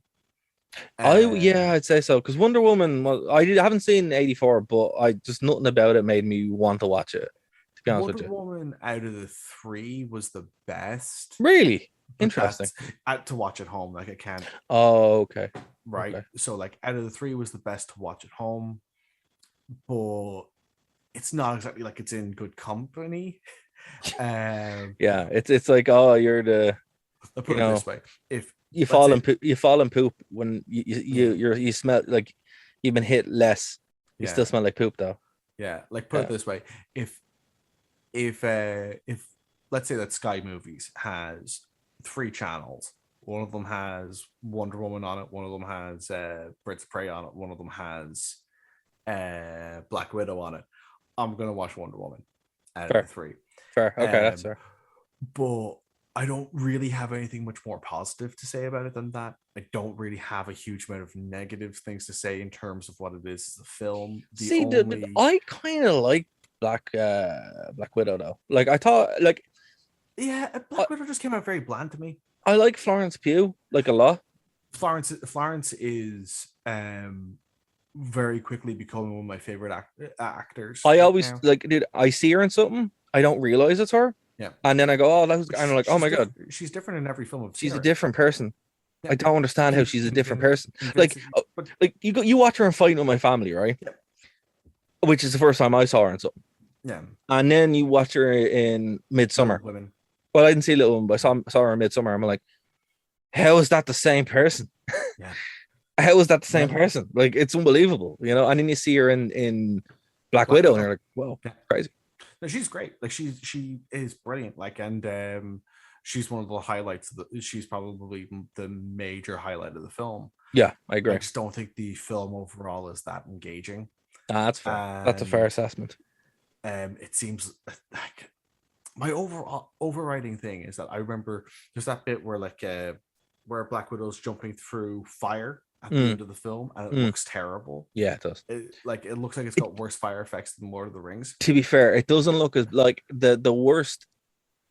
I'd say so, because Wonder Woman. I haven't seen 84, but I just nothing about it made me want to watch it. To be honest with you, Wonder Woman out of the three was the best. Really interesting. To watch at home, like I can't. Oh, okay. Right. Okay. So like out of the three was the best to watch at home, but it's not exactly like it's in good company. Yeah, it's like, oh, you're the. I'll put it this way: if you fall and poop when you smell like you've been hit less, you still smell like poop though. Yeah, like put it this way: if let's say that Sky Movies has 3 channels, one of them has Wonder Woman on it, one of them has Birds of Prey on it, one of them has Black Widow on it, I'm gonna watch Wonder Woman out of the 3. Fair. Okay, that's fair. But I don't really have anything much more positive to say about it than that. I don't really have a huge amount of negative things to say in terms of what it is as a film. I kind of like Black Widow though. Like I thought, like Black Widow just came out very bland to me. I like Florence Pugh like a lot. Florence is very quickly becoming one of my favorite actors. I always like, dude. I see her in something, I don't realize it's her. Yeah. And then I go, oh, that's, and I'm like, oh my god, she's different in every film. She's a different person. Yeah. I don't understand how she's a different person. Like you watch her in Fighting With My Family, right? Yeah. Which is the first time I saw her in something. Yeah. And then you watch her in Midsummer. Well, I didn't see Little Women, but I saw her in Midsummer. I'm like, how is that the same person? Yeah. How is that the same person? Like, it's unbelievable, you know? And then you see her in Black Widow, and you're like, whoa, crazy. No, she's great. Like she is brilliant. Like, and she's one of the highlights. She's probably the major highlight of the film. Yeah, I agree. I just don't think the film overall is that engaging. That's fair. That's a fair assessment. It seems like my overriding thing is that I remember there's that bit where where Black Widow's jumping through fire at the end of the film, and it looks terrible. Yeah, it does. It looks like it's got worse fire effects than Lord of the Rings. To be fair, it doesn't look as like the worst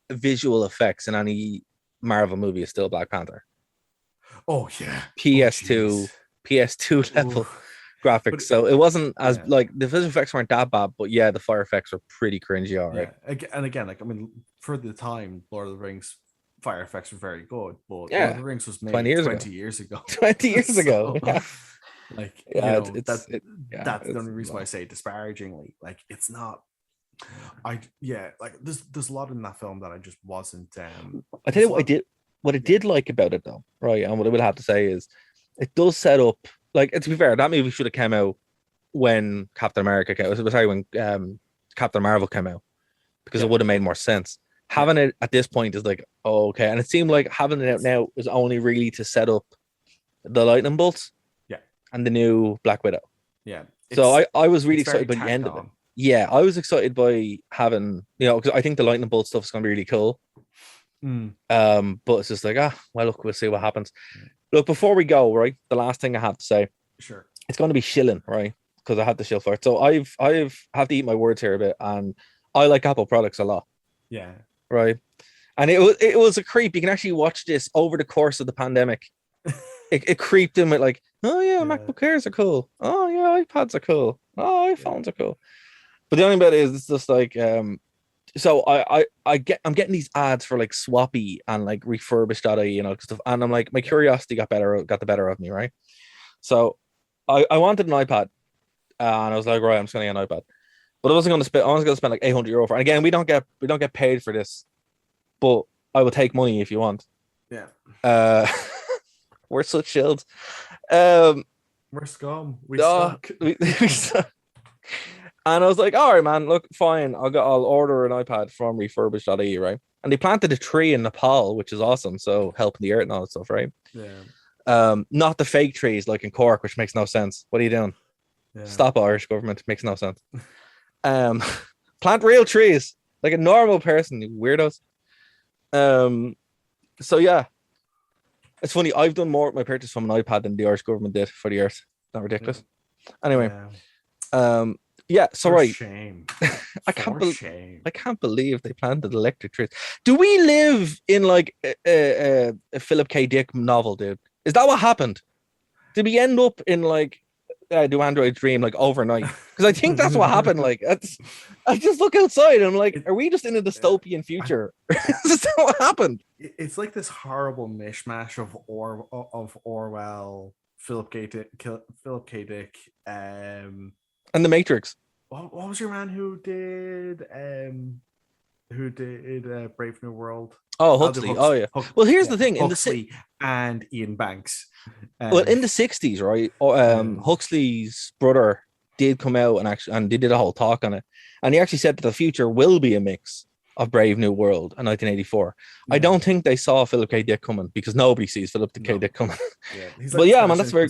visual effects in any Marvel movie is still Black Panther. Oh yeah, PS2 level graphics. But, so it wasn't as like the visual effects weren't that bad, but yeah, the fire effects were pretty cringy. All right. Yeah. And again, like I mean, for the time, Lord of the Rings fire effects were very good, but yeah, Lord of the Rings was made 20 years ago. 20 years ago. Yeah. Like, yeah, that's the only reason why I say disparagingly. Like, it's not. Like there's a lot in that film that I just wasn't. I tell you what I did. What I did like about it though, right? And what I will have to say is, it does set up. Like, to be fair, that movie should have come out when Captain America came out. Sorry, when Captain Marvel came out, because it would have made more sense. Having it at this point is like, oh, okay. And it seemed like having it out now is only really to set up the lightning bolts. Yeah. And the new Black Widow. Yeah. So I was really excited by the end of it. Yeah, I was excited by having, because I think the lightning bolt stuff is going to be really cool. But it's just like, well, look, we'll see what happens. Look, before we go, right, the last thing I have to say. Sure. It's going to be shilling, right? Because I have to shill for it. So I have to eat my words here a bit, and I like Apple products a lot. Yeah. Right. And it was a creep. You can actually watch this over the course of the pandemic. it creeped in with like, oh yeah, MacBook Airs are cool. Oh yeah, iPads are cool. Oh, iPhones are cool. But the only bit is it's just like so I'm getting these ads for like Swappy and like refurbished.ie, stuff, and I'm like, my curiosity got the better of me, right? So I wanted an iPad, and I was like, right, I'm just gonna get an iPad. But I was going to spend like €800 for it. And again, we don't get paid for this, but I will take money if you want. Yeah. We're such shields. We're scum. We suck. We suck. And I was like, all right, man, look, fine. I'll order an iPad from refurbished.ie, right? And they planted a tree in Nepal, which is awesome. So helping the earth and all that stuff, right? Yeah. Not the fake trees like in Cork, which makes no sense. What are you doing? Yeah. Stop, Irish government. Makes no sense. Plant real trees like a normal person, you weirdos. So yeah, it's funny. I've done more with my purchase from an iPad than the Irish government did for the earth. Not ridiculous. Anyway, yeah. So right, shame. I can't believe they planted electric trees. Do we live in like a Philip K. Dick novel, dude? Is that what happened? Did we end up in like do Android Dream like overnight? Because I think that's what happened. Like, I just look outside and I'm like, are we just in a dystopian future? Is that what happened? It's like this horrible mishmash of Orwell, Philip K. Dick, and The Matrix. What was your man who did Brave New World? Oh, Huxley. Oh, yeah. Well, here's the thing. Huxley and Ian Banks. Well, in the 60s, right? Huxley's brother did come out and they did a whole talk on it. And he actually said that the future will be a mix of Brave New World and 1984. Yeah. I don't think they saw Philip K. Dick coming because nobody sees Philip K. Dick coming. Yeah. But yeah, man, that's very...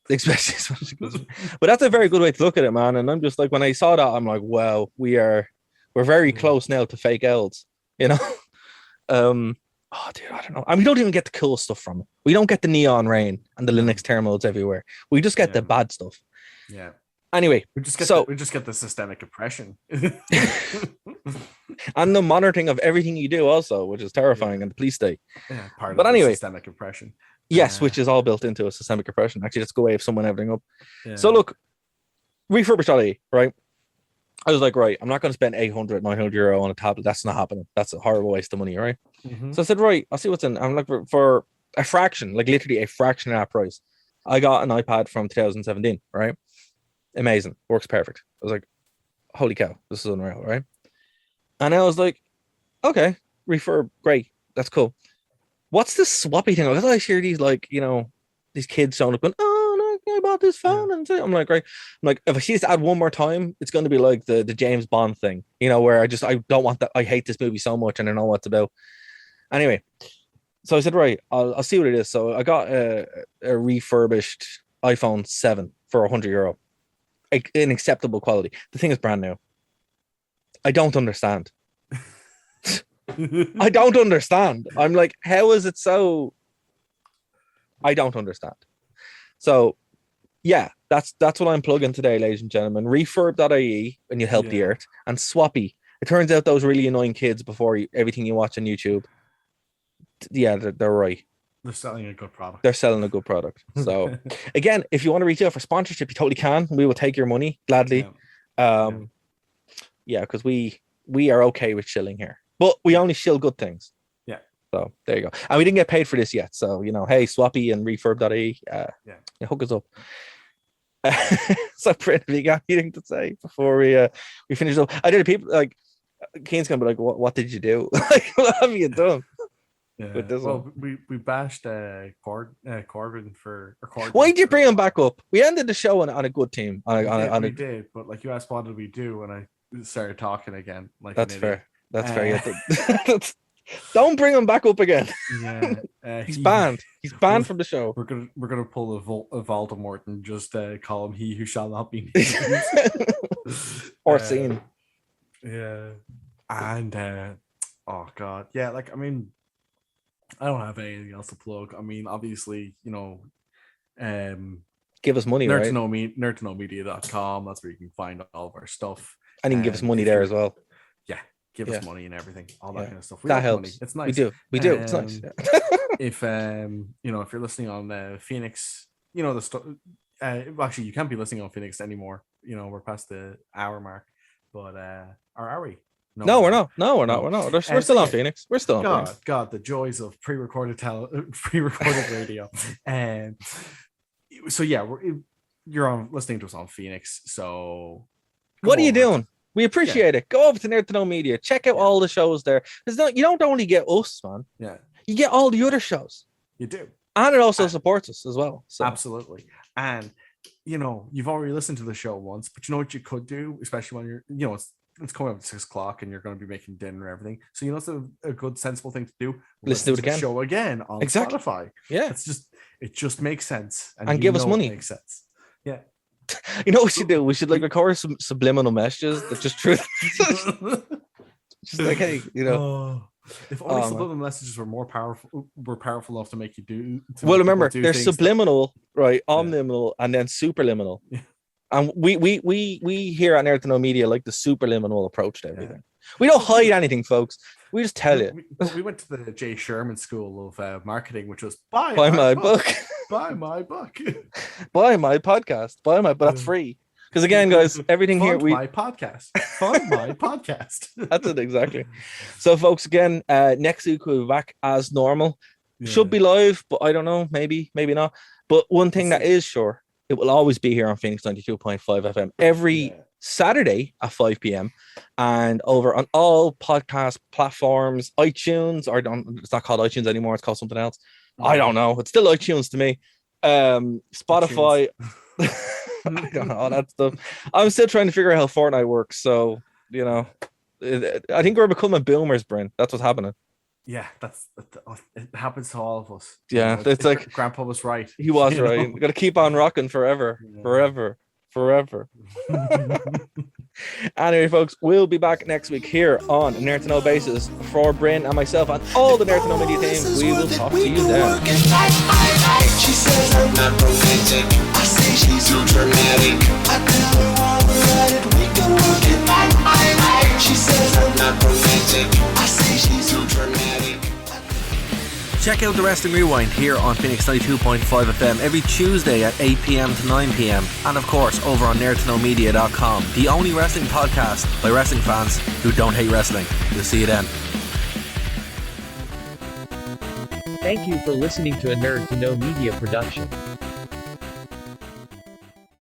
But that's a very good way to look at it, man. And I'm just like, when I saw that, I'm like, wow, we're very close now to fake elves, you know? Oh, dude, I don't know. And we don't even get the cool stuff from it. We don't get the neon rain and the Linux terminals everywhere. We just get the bad stuff. Yeah. Anyway, we just get the systemic oppression and the monitoring of everything you do, also, which is terrifying, and the police state. Yeah, part of systemic oppression. Yes, which is all built into a systemic oppression. Actually, let's go away if someone everything up. Yeah. So look, refurbished.ie, right? I was like, right, I'm not going to spend 800, 900 euro on a tablet. That's not happening. That's a horrible waste of money, right? Mm-hmm. So I said, right, I'll see what's in. I'm like, for a fraction, like literally a fraction of that price, I got an iPad from 2017, right? Amazing. Works perfect. I was like, holy cow, this is unreal, right? And I was like, okay, refurb, great. That's cool. What's this swappy thing? Because I hear these, like, you know, these kids sound up going, oh, no, I bought this phone. And I'm like, right. I'm like, if I see this ad one more time, it's going to be like the James Bond thing, you know, where I don't want that. I hate this movie so much and I know what it's about. Anyway, so I said, right, I'll see what it is. So I got a refurbished iPhone 7 for 100 euro. In acceptable quality. The thing is brand new. I don't understand. I don't understand. I'm like, how is it so? I don't understand. So, yeah, that's what I'm plugging today, ladies and gentlemen. Refurb.ie, and you help the earth. And Swappy. It turns out those really annoying kids before everything you watch on YouTube. Yeah, they're right. They're selling a good product. They're selling a good product. So, again, if you want to reach out for sponsorship, you totally can. We will take your money gladly. Yeah, because we are okay with shilling here, but we only shill good things. Yeah. So there you go. And we didn't get paid for this yet. So, you know, hey, Swappy and refurb.ie, hook us up. So, Brent, have you got anything to say before we finish up? I did. People like Keen's gonna be like, what did you do? Like, what have you done? Yeah. Well, we bashed Corden for. Why did you bring him back up? We ended the show on a good team. We did, but like you asked, what did we do? And I started talking again. Like that's fair. That's fair. Don't bring him back up again. Yeah, he's banned. He's banned from the show. We're gonna pull a Voldemort and just call him "He who shall not be named." Or seen. Yeah, and oh god, yeah. Like I mean, I don't have anything else to plug. I mean, obviously, you know, give us money, right? nerdtoknowmedia.com. That's where you can find all of our stuff. And you can give us money there as well. Yeah, give us money and everything, all that kind of stuff. That helps. Money. It's nice. We do. It's nice. If you know, if you're listening on Phoenix, you know the stuff. Actually, you can't be listening on Phoenix anymore. You know, we're past the hour mark. But or are we? No, we're not. No, we're not. We're not. We're still on Phoenix. We're still on Phoenix. God, the joys of pre-recorded radio. And so yeah, you're on listening to us on Phoenix. So what are you doing? We appreciate it. Go over to Nerd to Know Media. Check out all the shows there. You don't only get us, man. Yeah. You get all the other shows. You do. And it also supports us as well. So. Absolutely. And you know, you've already listened to the show once, but you know what you could do, especially when you're, you know, it's coming up at 6 o'clock and you're going to be making dinner and everything. So, you know, it's a good, sensible thing to do. Listen to it again. The show again on Spotify. Yeah. It just makes sense. And give us money. It makes sense. Yeah. You know what we should do? We should like record some subliminal messages that just truth. Just like, hey, you know. If only subliminal messages were powerful enough to make you do. Well, remember, they're subliminal, right? Omniminal, and then superliminal. Yeah. And we here at Nerd to Know Media like the superliminal approach to everything. Yeah. We don't hide anything, folks. We just tell you. We went to the Jay Sherman School of Marketing, which was buy my book. Buy my book. Buy my podcast. But that's free. Because again, guys, everything Fund here my podcast. Fund my podcast. That's it, exactly. So, folks, again, next week we'll be back as normal. Should be live, but I don't know. Maybe not. But one thing that is sure, it will always be here on Phoenix 92.5 FM every Saturday at 5 p.m. and over on all podcast platforms, iTunes, it's not called iTunes anymore. It's called something else. I don't know. It's still iTunes to me. Spotify. I don't know all that stuff. I'm still trying to figure out how Fortnite works. So, you know, I think we're becoming boomers, Bryn. That's what's happening. Yeah, it happens to all of us. Yeah, it's like Grandpa was right. He was right. We got to keep on rocking forever. Anyway, folks, we'll be back next week here on Nerd to Know Basis. For Bryn and myself and all the Nerd to Know Media team, we will talk to you then. She says I'm not romantic. I say she's too dramatic. I tell her while we're at it, we can work it out. She says I'm not romantic. I say she's too dramatic. Check out the Wrestling Rewind here on Phoenix 92.5 FM every Tuesday at 8 p.m. to 9 p.m. And of course, over on nerdtoknowmedia.com, the only wrestling podcast by wrestling fans who don't hate wrestling. We'll see you then. Thank you for listening to a Nerd to Know Media production.